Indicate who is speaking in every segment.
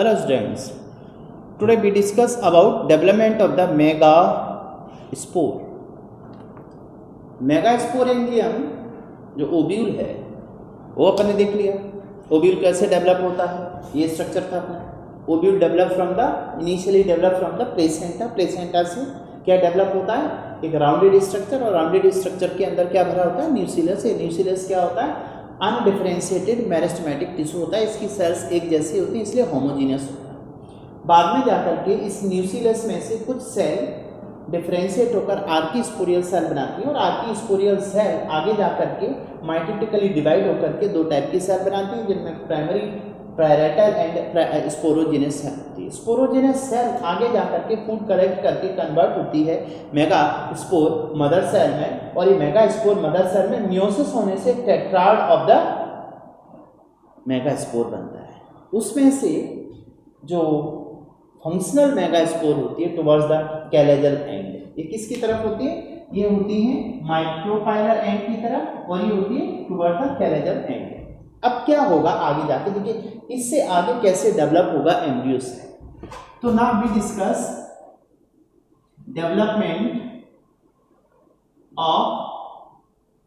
Speaker 1: Hello students, today we discuss about development of the megaspore. Megasporangium जो ovule है वो अपन ने देख लिया। ओव्यूल कैसे डेवलप होता है, ये स्ट्रक्चर था अपना। Ovule develop from the initially develop from the placenta. Placenta से क्या डेवलप होता है, एक राउंडेड स्ट्रक्चर, और राउंडेड स्ट्रक्चर के अंदर क्या भरा होता है, न्यूक्लियस। ये न्यूक्लियस क्या होता है, अनडिफरेंशिएटेड मेरिस्टेमेटिक टिश्यू होता है। इसकी सेल्स एक जैसी होती है, इसलिए होमोजीनियस होता है। बाद में जाकर के इस न्यूक्लियस में से कुछ सेल डिफरेंशिएट होकर आर्कीस्पोरियल सेल बनाती है, और आर्कीस्पोरियल सेल आगे जाकर के माइटोटिकली डिवाइड होकर के दो टाइप की सेल बनाती है, जिनमें primary parietal and sporogenous cell होती है। स्पोरोजेनस सेल आगे जाकर के फूड कलेक्ट करके कन्वर्ट होती है मेगास्पोर मदर सेल में, और ये मेगास्पोर मदर सेल में मियोसिस होने से टेट्राड ऑफ द मेगास्पोर बनता है। उसमें से जो फंक्शनल मेगास्पोर होती है टुवर्ड्स द कैलेजल एंड, ये किसकी तरफ होती है, ये होती है माइक्रोफाइलर एंड की तरफ, और ये होती है टुवर्ड्स द कैलेजल एंड। अब क्या होगा आगे जाके, देखिए इससे आगे कैसे डेवलप होगा एम्ब्रियो सेल। तो now we discuss development of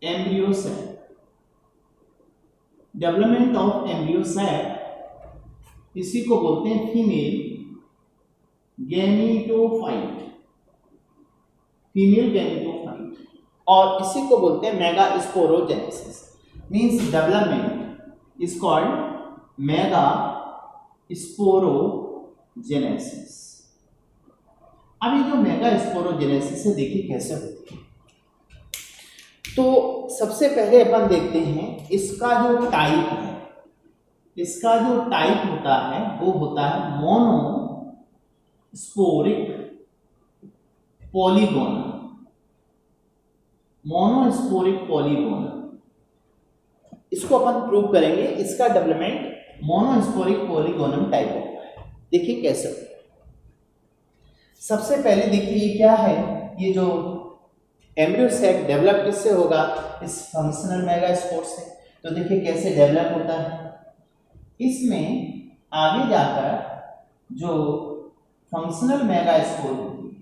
Speaker 1: embryo cell. Development of embryo cell इसी को बोलते हैं फीमेल गैमेटोफाइट, फीमेल गैमेटोफाइट, और इसी को बोलते हैं megasporogenesis. Means development is called megasporogenesis. अब ये जो मेगास्पोरोजेनेसिस है देखिए कैसे होती है। तो सबसे पहले अपन देखते हैं इसका जो टाइप है, इसका जो टाइप होता है वो होता है मोनोस्पोरिक पॉलीगोनल। मोनोस्पोरिक पॉलीगोनल, इसको अपन प्रूव करेंगे। इसका डेवलपमेंट मोनोस्पोरिक पॉलीगोनल टाइप होता है। देखिए कैसे होता है। सबसे पहले देखिए ये क्या है, ये जो एम्ब्रियो सेल डेवलप किससे होगा, इस फंक्शनल मेगास्पोर से। तो देखिए कैसे डेवलप होता है। इसमें आगे जाकर जो फंक्शनल मेगास्पोर होती है,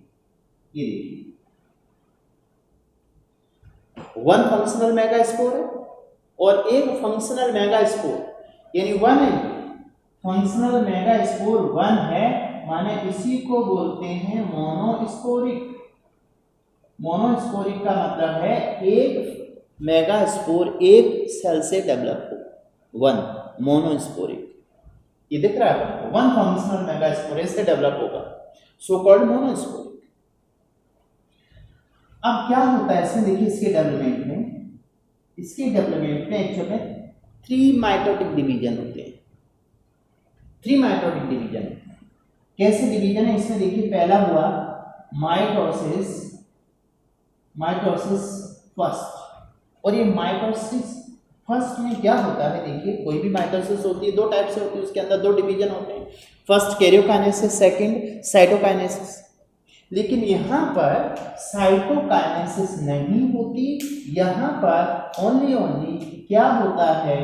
Speaker 1: ये देखिए वन फंक्शनल मेगास्पोर है और एक फंक्शनल मेगास्पोर, यानी वन है फंक्शनल मेगास्पोर वन है, माने इसी को बोलते हैं मोनोस्पोरिक। मोनोस्पोरिक का मतलब है एक मेगास्पोर एक सेल से डेवलप हो, वन मोनोस्पोरिक। ये दिख रहा है आपको, वन फंक्शनल मेगास्पोर इससे डेवलप होगा, सो कॉल्ड मोनोस्पोरिक। अब क्या होता है इसमें, देखिए इसके डेवलपमेंट में, इसके डेवलपमेंट में एक्चुअल में 3 माइटोटिक डिवीजन होते हैं। 3 माइटोटिक डिवीजन कैसे डिवीजन है, इसमें देखिए पहला हुआ माइटोसिस, माइटोसिस फर्स्ट। और ये माइटोसिस फर्स्ट में क्या होता है, देखिए कोई भी माइटोसिस होती है दो टाइप से होती है, उसके अंदर दो डिवीजन होते हैं, फर्स्ट कैरियोकाइनेसिस, सेकंड साइटोकाइनेसिस। लेकिन यहाँ पर साइटोकाइनेसिस नहीं होती, यहाँ पर ओनली क्या होता है,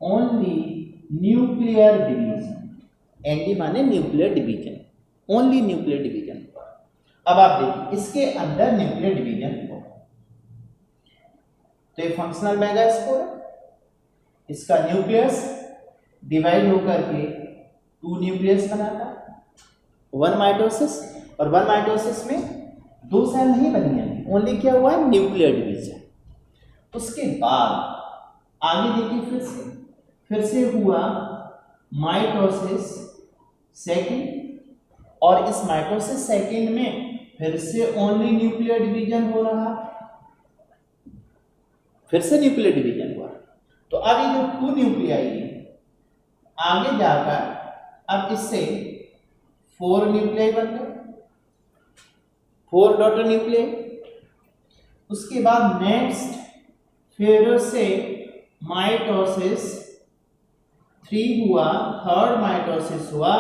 Speaker 1: ओनली न्यूक्लियर डिवीजन। एनडी माने nuclear division, only nuclear division. अब आप देखिए इसके अंदर न्यूक्लियर डिवीजन होगा। तो ये फंक्शनल मेगास्पोर है, इसका न्यूक्लियस डिवाइड होकर के 2 न्यूक्लियस बनाता है, वन माइटोसिस, और वन माइटोसिस में 2 सेल नहीं बनी है, ओनली क्या हुआ है, न्यूक्लियर डिवीजन। उसके बाद आगे देखिए फिर से हुआ माइटोसिस सेकंड, और इस माइटोसिस सेकंड में फिर से ओनली न्यूक्लियर डिवीजन हो रहा, फिर से न्यूक्लियर डिवीजन हुआ। तो अब ये जो 2 न्यूक्लियाई आगे जाकर अब इससे 4 न्यूक्लियाई बन गए, 4 डॉटर न्यूक्लियाई। उसके बाद नेक्स्ट फिर से माइटोसिस 3 हुआ, थर्ड माइटोसिस हुआ।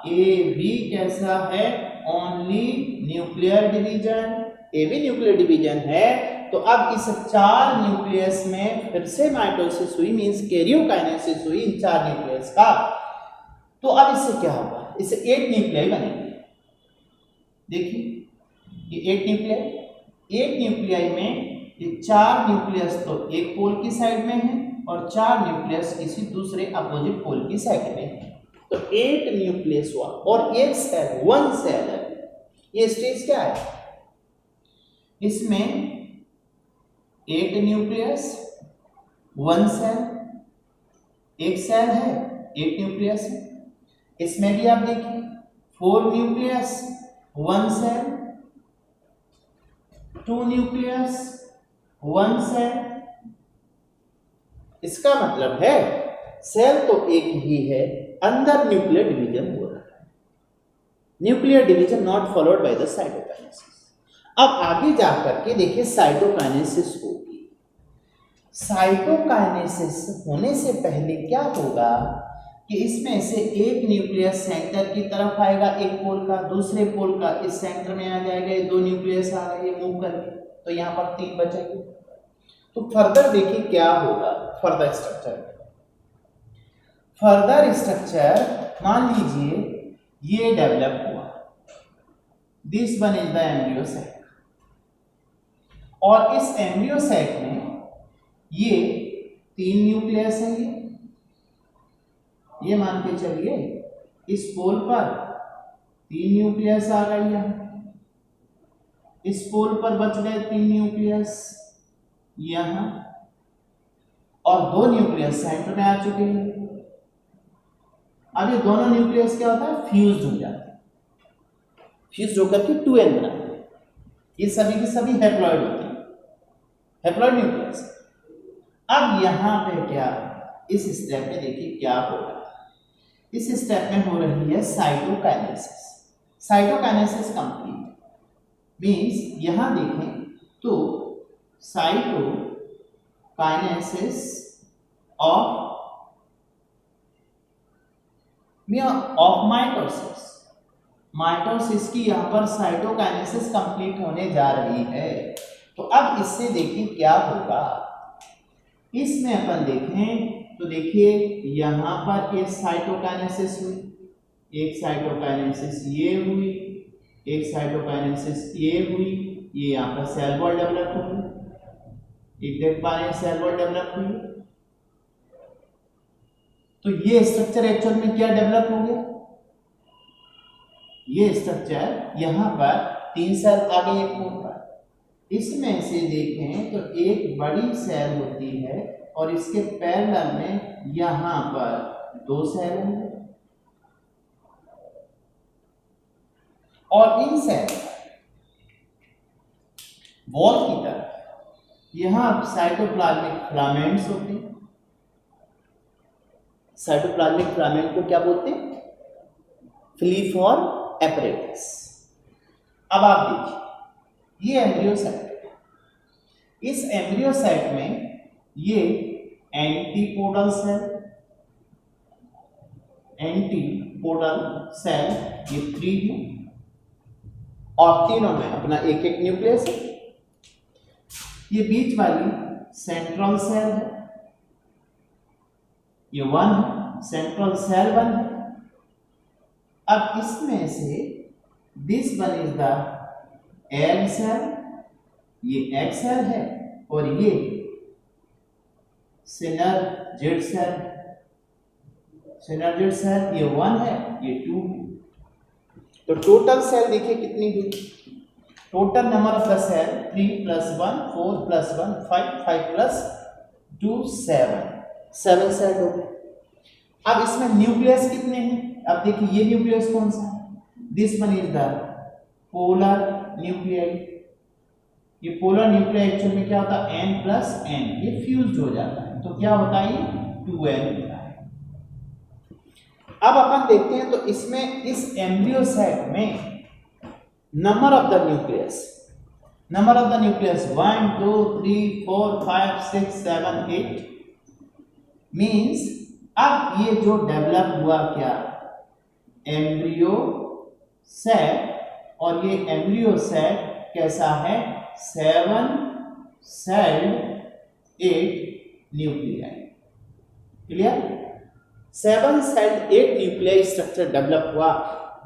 Speaker 1: ए भी कैसा है, ओनली न्यूक्लियर डिवीजन, ए भी न्यूक्लियर डिवीजन है। तो अब इस 4 न्यूक्लियस में फिर से माइटोसिस हुई, मींस कैरियोकाइनेसिस हुई इन 4 न्यूक्लियस का। तो अब इससे क्या होगा, इससे 8 न्यूक्लियाई बनेंगे। देखिए ये 8 न्यूक्लियाई, 8 न्यूक्लियाई में ये 4 न्यूक्लियस तो एक पोल की साइड में है और 4 न्यूक्लियस किसी दूसरे अपोजिट पोल की साइड में है। तो 8 न्यूक्लियस हुआ और एक सेल, 1 सेल है। ये स्टेज क्या है, इसमें 8 न्यूक्लियस 1 सेल, एक सेल है 8 न्यूक्लियस है। इसमें भी आप देखिए 4 न्यूक्लियस 1 सेल, 2 न्यूक्लियस 1 सेल। इसका मतलब है सेल तो एक ही है, अंदर न्यूक्लियर डिवीजन हो रहा है। Nuclear division not followed by the cytokinesis. अब आगे जाकर के देखिए साइटोकाइनेसिस होगी। साइटोकाइनेसिस होने से पहले क्या होगा कि इसमें से एक न्यूक्लियस सेंटर की तरफ आएगा, एक पोल का, दूसरे पोल का इस सेंटर में आ जाएगा, ये 2 न्यूक्लियस आ रहे हैं मूव करके, तो यहाँ पर 3 बचेंगे। तो फर्दर देखिए क्या होगा, फर्दर स्ट्रक्चर मान लीजिए ये डेवलप हुआ, this one is the embryo sac, और इस एम्ब्रियो सेक में ये 3 न्यूक्लियस है, ये मान के चलिए इस पोल पर 3 न्यूक्लियस आ गई है, इस पोल पर बच गए 3 न्यूक्लियस यहां, और 2 न्यूक्लियस सेंटर में आ चुके हैं। अब ये दोनों न्यूक्लियस क्या होता है, फ्यूज्ड हो जाते हैं, फ्यूज्ड होकर के 2n बनाते हैं। ये सभी की सभी हैप्लॉइड होती है, हैप्लॉइड न्यूक्लियस। अब यहां पे क्या, इस स्टेप में देखिए क्या होगा, इस स्टेप में हो रही है साइटोकाइनेसिस। साइटोकाइनेसिस कंप्लीट मींस यहां देखें तो साइटोकाइनेसिस ऑफ माइटोसिस, माइटोसिस की यहां पर साइटोकाइनेसिस कंप्लीट होने जा रही है। तो अब इससे देखिए क्या होगा, इसमें अपन देखें तो देखिए यहां पर एक साइटोकाइनेसिस हुई, एक साइटोकाइनेसिस ये हुई, एक साइटोकाइनेसिस ये हुई, ये यहां पर सेल वॉल डेवलप हुई, एक देख पा रहे हैं सेल वॉल डेवलप हुई। तो ये स्ट्रक्चर एक्चुअल में क्या डेवलप हो गया, ये स्ट्रक्चर यहां पर 3 सेल आ गए एक पोल पर, इसमें से देखें तो एक बड़ी सेल होती है और इसके पैरेलल में यहां पर 2 सेल होंगे, और इन सेल वॉल की तरफ यहां साइटोप्लाज्मिक फिलामेंट्स होते हैं। साइटोप्लाज्मिक फिलामेंट को क्या बोलते हैं, फिलीफॉर्म एपरेटस। अब आप देखिए ये एम्ब्रियो साइट, इस एम्ब्रियो साइट में ये एंटीपोडल सेल ये 3 है, और तीनों में अपना एक एक न्यूक्लियस है। ये बीच वाली सेंट्रल सेल है, ये 1 है, सेंट्रल सेल 1 है। अब इसमें से this one is the egg cell, ये एग सेल है, और ये सिनर्जिड सेल, सिनर्जिड सेल ये 1 है, ये 2 है। तो टोटल सेल देखिए कितनी हुई, total number of the cell 3 + 1 4 + 1 5 5 + 2 7 cell हो गए। अब इसमें न्यूक्लियस कितने हैं, अब देखिए ये न्यूक्लियस कौन सा है, this one is the polar nuclei. ये पोलर न्यूक्लियाई एक्चुअल में क्या होता है, n + n, ये फ्यूज्ड हो जाता है, तो क्या होता है, ये 2n होता है। अब अपन देखते हैं तो इसमें इस एम्ब्रियो सेट में number of the nucleus 1 2 3 4 5 6 7 8 means अब ये जो डेवलप हुआ क्या, एम्ब्रियो सेट, और ये एम्ब्रियो सेट कैसा है, 7 celled 8 nuclei. Clear, 7 celled 8 nuclei structure develop हुआ,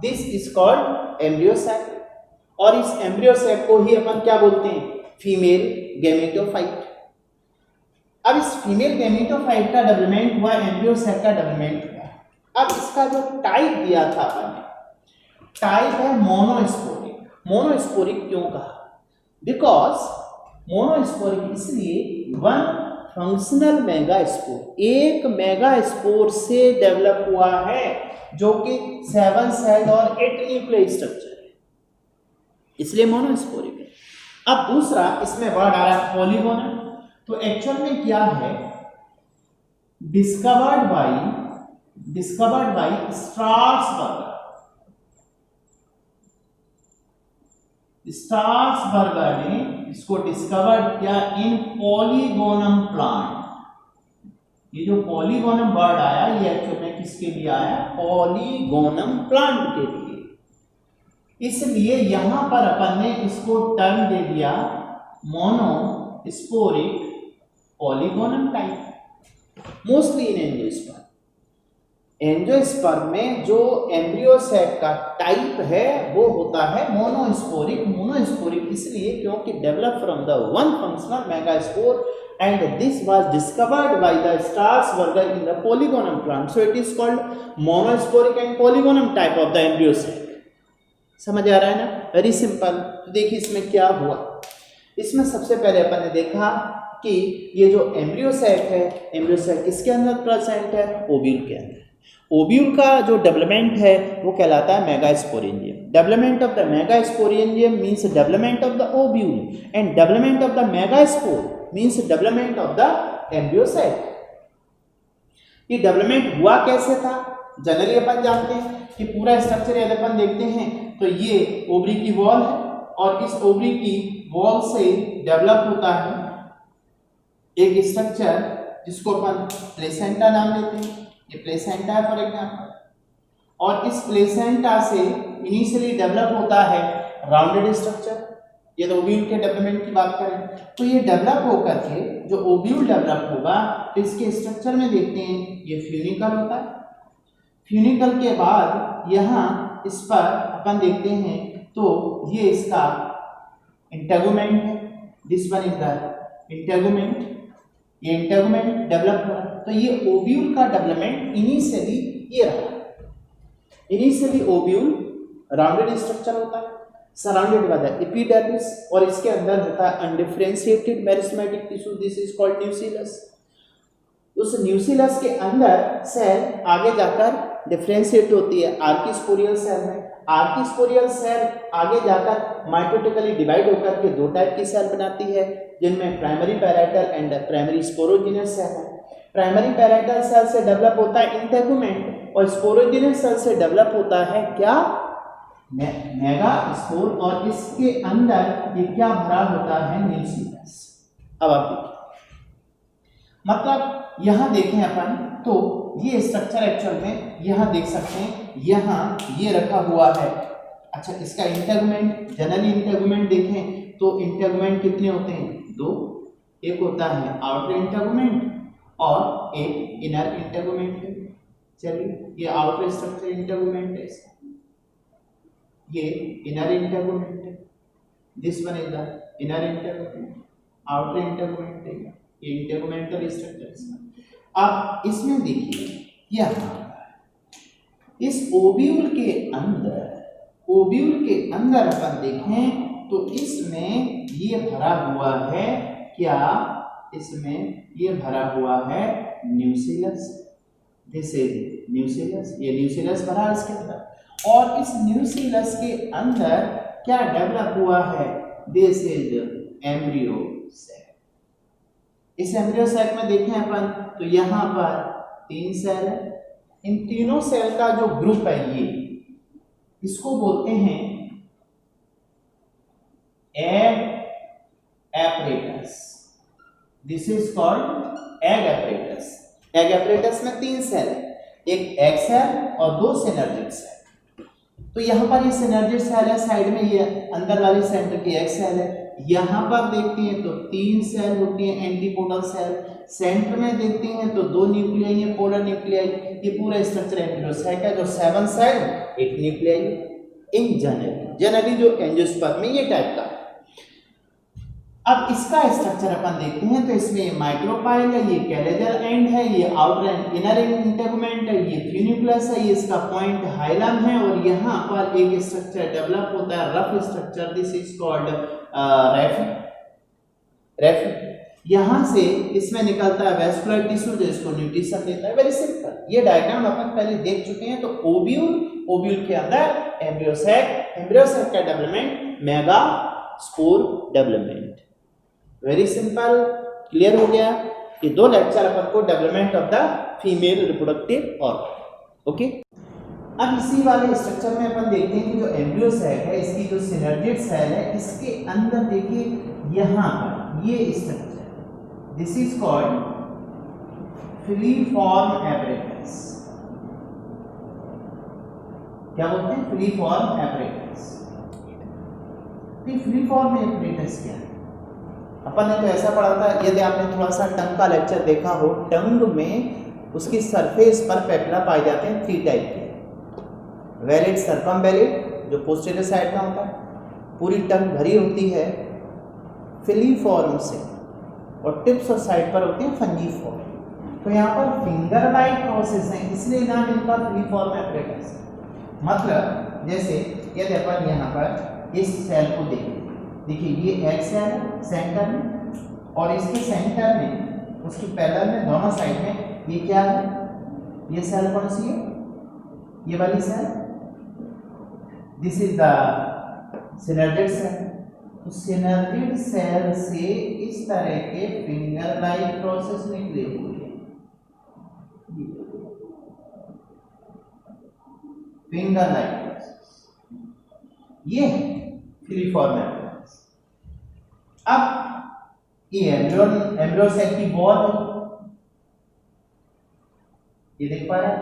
Speaker 1: this is called embryo sac. और इस एम्ब्रियो सैक को ही अपन क्या बोलते हैं, फीमेल गैमेटोफाइट। अब इस फीमेल गैमेटोफाइट का डेवलपमेंट हुआ, एम्ब्रियो सैक का डेवलपमेंट हुआ। अब इसका जो टाइप दिया था अपन, टाइप है मोनोस्पोरिक। मोनोस्पोरिक क्यों कहा, बिकॉज मोनोस्पोरिक इसलिए वन फंक्शनल मेगास्पोर, एक मेगास्पोर से डेवलप हुआ है, जो कि 7 सेल और 8 न्यूक्लियाई स्ट्रक्चर है, इसलिए मोनोस्पोरिक है। अब दूसरा इसमें वर्ड आ रहा है पॉलीगोनल। तो एक्चुअल में क्या है, डिस्कवर्ड बाय स्ट्रासबर्गर। स्ट्रासबर्गर ने इसको डिस्कवर्ड किया इन पॉलीगोनम प्लांट। ये जो पॉलीगोनम वर्ड आया, ये एक्चुअल में किसके लिए आया, पॉलीगोनम प्लांट के लिए। इसलिए यहां पर अपन ने इसको टर्म दे दिया monosporic polygonum type. Mostly in angiosperm, angiosperm में जो एम्ब्रियो सैक का टाइप है वो होता है मोनोस्पोरिक। मोनोस्पोरिक इसलिए क्योंकि develop from the one functional megaspore and this was discovered by the Strasburger in the polygonum plant, so it is called monosporic and polygonum type of the embryo sac। समझ आ रहा है ना, very simple. तो देखिए इसमें क्या हुआ, इसमें सबसे पहले अपन ने देखा कि ये जो एम्ब्रियो सैक है, एम्ब्रियो सैक किसके अंदर प्रेजेंट है, ओव्यूल के अंदर। ओव्यूल का जो डेवलपमेंट है वो कहलाता है megasporangium. Development of the megasporangium means development of the ovule and development of the megaspore means development of the embryo sac. ये डेवलपमेंट हुआ कैसे था, जनरली अपन जानते हैं कि पूरा स्ट्रक्चर यदि अपन देखते हैं तो ये ओवरी की वॉल है और इस ओवरी की वॉल से डेवलप होता है एक स्ट्रक्चर जिसको अपन प्लेसेंटा नाम देते हैं। ये प्लेसेंटा है फॉर एग्जांपल, और इस प्लेसेंटा से इनिशियली डेवलप होता है राउंडेड स्ट्रक्चर। ये तो ओव्यूल के डेवलपमेंट की बात करें तो ये डेवलप होकर के जो ओव्यूल डेवलप होगा तो इसके स्ट्रक्चर में देखते हैं ये फ्यूनिकल होता है। फ्यूनिकल के बाद यहाँ इस पर अपन देखते हैं तो ये इसका इंटेगुमेंट है, this one is the integument. ये इंटेगुमेंट डेवलप हो रहा है, तो ये ओव्यूल का डेवलपमेंट इनिशियली ये रहा। इनिशियली ओव्यूल राउंडेड स्ट्रक्चर होता है सराउंडेड बाय द एपिडर्मिस, और इसके अंदर होता है undifferentiated meristematic tissue, this is called nucleus. उस न्यूक्लियस के अंदर सेल आगे जाकर डिफरेंशिएट होती है आर्किस्पोरियल सेल में। आर्किस्पोरियल सेल आगे जाकर माइटोटिकली डिवाइड होकर के दो टाइप की सेल बनाती है, जिनमें primary parietal and primary sporogenous cell है। प्राइमरी पैराइटल सेल से डेवलप होता है इंटेगुमेंट और स्पोरोजिनस सेल से डेवलप होता है क्या, मेगास्पोर, और इसके अंदर ये क्या भरा होता है, न्यूक्लियस। अब आप देखिए, मतलब यहां देखें अपन तो ये स्ट्रक्चर एक्चुअल में यहां देख सकते हैं, यहां ये रखा हुआ है। अच्छा, इसका इंटेगुमेंट, जनरली इंटेगुमेंट देखें तो इंटेगुमेंट कितने होते हैं, दो। एक होता है आउटर इंटेगुमेंट और एक इनर इंटेगुमेंट है। चलिए, ये आउटर स्ट्रक्चर इंटेगुमेंट है, इसका ये इनर इंटेगुमेंट है, this one is the inner integument, outer integument है, ये इंटेगुमेंटल स्ट्रक्चर। अब इसमें देखिए यहाँ इस ओव्यूल के अंदर अपन देखें तो इसमें ये भरा हुआ है क्या, इसमें ये भरा हुआ है न्यूक्लियस, दिस इज न्यूक्लियस। ये न्यूक्लियस भरा है इसके अंदर, और इस न्यूक्लियस के अंदर क्या डेवलप हुआ है, दिस इज एम्ब्रियो सेल। इस एम्ब्रियो सेल में देखें अपन तो यहाँ पर 3 सेल है। इन तीनों सेल का जो ग्रुप है ये, इसको बोलते हैं egg apparatus, this is called egg apparatus. Egg apparatus में 3 सेल है, एक एग सेल और 2 सिनर्जिक सेल। तो यहाँ पर ये सिनर्जिक सेल है साइड में, ये अंदर वाली सेंटर की एग सेल है, यहाँ पर देखते हैं तो 3 सेल होती हैं एंटीपोडल सेल, सेंटर में देखते हैं तो 2 न्यूक्लियाई है पोलर न्यूक्लियाई। ये पूरा स्ट्रक्चर एम्ब्रियोसाइट है जो 7 सेल 8 न्यूक्लियाई इन जनरली जो एंजियोस्पर्म में ये टाइप का। अब इसका स्ट्रक्चर अपन देखते हैं तो इसमें माइक्रोपाइल है, ये कैलेजर एंड है, ये आउटर एंड इनर इंटेगुमेंट है, ये फ्यूनिकुलस है, ये इसका पॉइंट हाइलम है और यहाँ पर एक स्ट्रक्चर डेवलप होता है rough structure, this is called raphe. यहाँ से इसमें निकलता है वैस्कुलर टिश्यू जो इसको न्यूट्रिशन देता है। वेरी सिंपल, ये डायग्राम अपन पहले देख चुके हैं। तो ओव्यूल के अंदर एम्ब्रियोसाइट का development, mega spore development. Very simple, clear हो गया। ये 2 लेक्चर अपन को development of the female reproductive organ. Okay, अब इसी वाले स्ट्रक्चर में अपन देखते हैं कि जो एम्ब्रियोसाइट है इसकी जो सिनर्जिड सेल है इसके अंदर देखिए यहाँ पर ये structure, this is called filiform apparatus. क्या बोलते हैं? Filiform apparatus. फिलीफॉर्म एपरेटस क्या है? अपन ने तो ऐसा पढ़ा था, यदि आपने थोड़ा सा टंग का लेक्चर देखा हो, टंग में उसकी सरफेस पर पेपिला पाए जाते हैं 3 टाइप के। वैलिड सर्कमवैलिड जो पोस्टीरियर साइड में होता है, पूरी टंग भरी होती है फिलीफॉर्म से और टिप्स और साइड पर होती है फंजीफॉर्म। तो यहाँ पर फिंगर लाइक प्रोसेस है इसलिए नाम इनका फिलीफॉर्म एपरेटस। मतलब जैसे यदि अपन यहाँ पर इस सेल को देखें, देखिए ये एक सेल है सेंटर में और इसके सेंटर में उसकी पैरेलल में दोनों साइड में ये क्या है? ये सेल कौन सी है? ये वाली cell, this is the synergid cell. तो सिनर्जिड सेल से इस तरह के फिंगर लाइक प्रोसेस निकले हुए हैं, फिंगर लाइक प्रोसेस, ये फिलीफॉर्म एपरेटस। अब ये एम्ब्रियोसाइट की वॉल है, ये देख पा रहे हैं,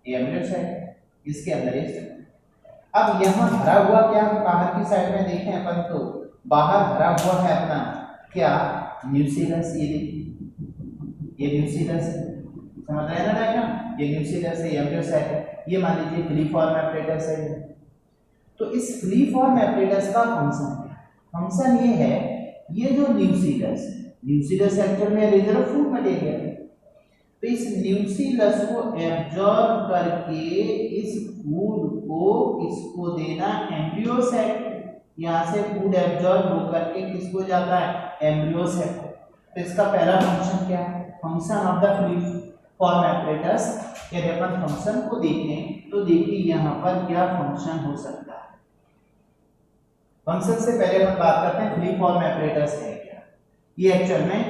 Speaker 1: ये एम्ब्रियोसाइट है, इसके अंदर ये। अब यहाँ भरा हुआ क्या, बाहर की साइड में देखें अपन तो बाहर भरा हुआ है अपना क्या? न्यूक्लियस। ये देखिए ये न्यूक्लियस है, समझ रहे हैं ना डायग्राम? ये न्यूक्लियस है, ये एम्ब्रियोसाइट है, ये मान लीजिए फिलीफॉर्म एपरेटस है। तो इस फिलीफॉर्म एपरेटस का फंक्शन क्या है? फंक्शन ये है, ये जो न्यूक्लियस एक्चुअल में रिजर्व फूड मटेरियल है, तो इस न्यूक्लियस को एब्जॉर्ब करके इस फूड को इसको देना एम्ब्रियोसाइट। यहाँ से फूड एब्जॉर्ब होकर के किसको जाता है? एम्ब्रियोसाइट को। तो इसका पहला फंक्शन क्या है? Function of the filiform apparatus. यदि अपन फंक्शन को देखें तो देखिए यहाँ पर क्या फंक्शन हो सकता है। फंक्शन से पहले हम बात करते हैं फिलीफॉर्म एपरेटस है क्या। ये एक्चुअल में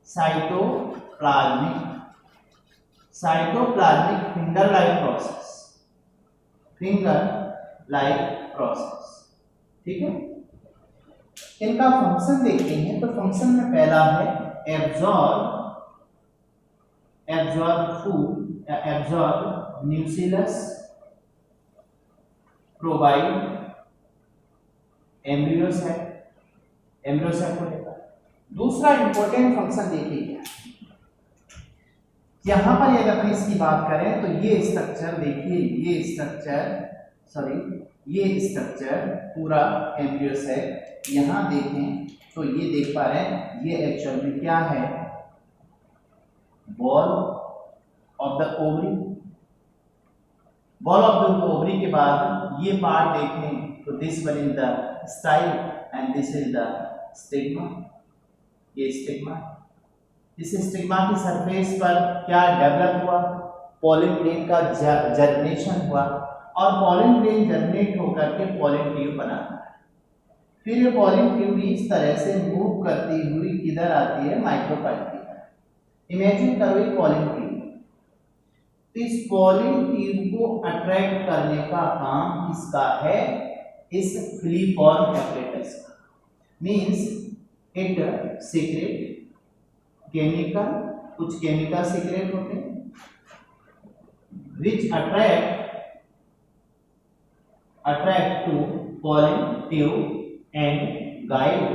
Speaker 1: साइटोप्लाज्मिक फिंगर लाइक प्रोसेस, ठीक है। इनका फंक्शन देखते हैं तो फंक्शन में पहला है absorb food, absorb nucleus, provide embryocyte को देता। दूसरा इंपॉर्टेंट फंक्शन देखिए क्या, यहां पर यदि अपन इसकी बात करें तो ये स्ट्रक्चर देखिए, ये स्ट्रक्चर पूरा एम्ब्रियोसाइट, यहां देखें तो ये देख पा रहे हैं, ये एक्चुअल में क्या है? Ball of the ovary. Ball of the ovary के बाद ये पार्ट देखें तो this one is the style and this is the stigma. ये स्टिग्मा, इस स्टिग्मा की सरफेस पर क्या डेवलप हुआ? पॉलन ग्रेन का जर्मिनेशन हुआ और पॉलन ग्रेन जर्मिनेट होकर के पॉलन ट्यूब बनाता है। फिर ये पॉलन ट्यूब इस तरह से मूव करती हुई किधर आती है? माइक्रोपाइल की तरफ। इमेजिन करो ये पॉलन ट्यूब, तो इस पॉलन ट्यूब को अट्रैक्ट करने का काम किसका है? इस फिलीफॉर्म एपरेटस का। मींस इट सीक्रेट केमिकल, कुछ केमिकल सीक्रेट होते हैं which attract to pollen tube and guide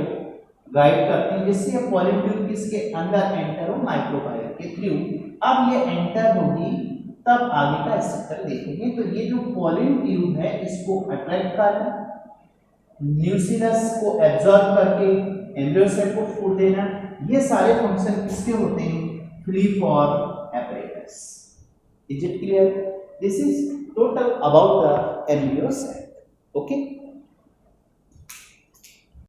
Speaker 1: guide करते हैं, जिससे ये पॉलन ट्यूब किसके अंदर एंटर हो, माइक्रोबायल के थ्रू। अब ये एंटर होगी तब आगे का स्ट्रक्चर देखेंगे। तो ये जो पॉलन ट्यूब है इसको अट्रैक्ट करना, न्यूक्लियस को एब्जॉर्ब करके एम्ब्रियो सेल को फूड देना, ये सारे फंक्शन किसके होते हैं, freeform apparatus. Is it clear? This is total about the embryo cell. Okay.